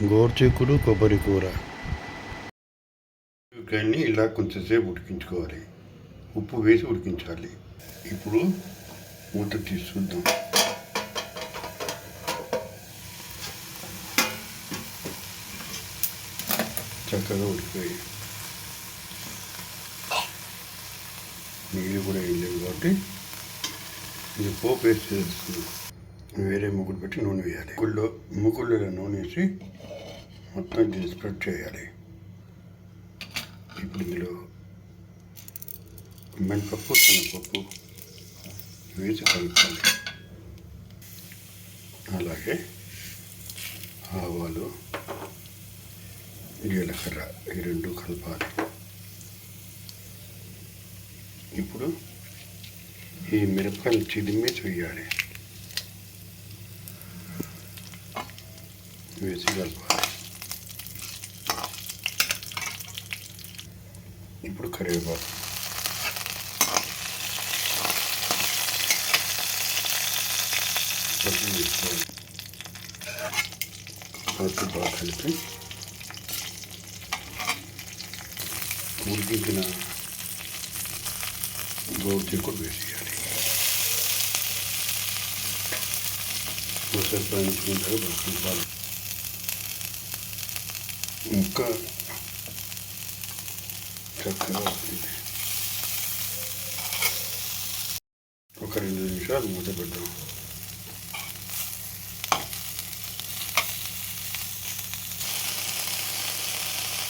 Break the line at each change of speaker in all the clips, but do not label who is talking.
గోరుచిక్కుడు కొబ్బరి కూర. చిక్కుడుకాయని ఇలా కొంచెంసేపు ఉడికించుకోవాలి. ఉప్పు వేసి ఉడికించాలి. ఇప్పుడు మూత తీసి చూద్దాం. చక్కగా ఉడికిపోయి నీళ్ళు కూడా ఏం లేవు కాబట్టి ఇది పోపు వేసి చేస్తుంది. వేరే ముగ్గులు పెట్టి నూనె వేయాలి. ముగ్గుల్లో నూనె వేసి మొత్తం దీన్ని స్ప్రెడ్ చేయాలి. ఇప్పుడు ఇందులో మినపప్పు శనగపప్పు వేసి కలుపుకోవాలి. అలాగే ఆవాలు జీలకర్ర ఈ రెండు కలపాలి. ఇప్పుడు ఈ మిరపకాయలు చిదిమే వేయాలి. వేసి కలపాలి. ఇప్పుడు కరివేపాకు పసుపు వేసుకోవాలి. పసుపు బాగా కలిపి ఉడికించిన గోరుచిక్కుడు వేసేయాలి. ఒకసారి పైనుకుంటారు కలపాలి. ఇంకా చక్కగా వస్తుంది. ఒక 2 నిమిషాలు మూత పెడదాం.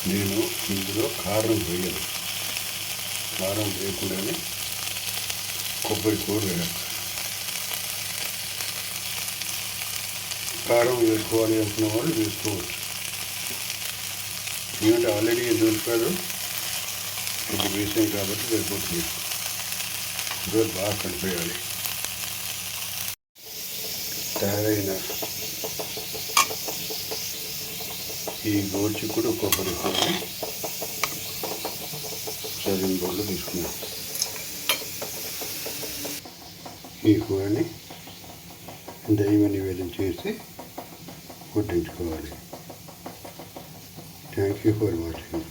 నేను ఇందులో కారం వేయను. కారం వేయకుండానే కొబ్బరి కూర వేయాలి. కారం వేసుకోవాలి అనుకున్న వాళ్ళు వేసుకోవచ్చు. ఎందుకంటే ఆల్రెడీ 8 నిమిషాలు ఇది వేసాయి కాబట్టి సరిపోతుంది. ఇప్పుడు బాగా కలిపేయాలి. తయారైన ఈ గోరుచిక్కుడు కొబ్బరి కూరని సర్వింగ్ బౌల్లో తీసుకున్నాం. ఈ కూరని దైవ నివేదన చేసి వడ్డించుకోవాలి. Thank you for watching.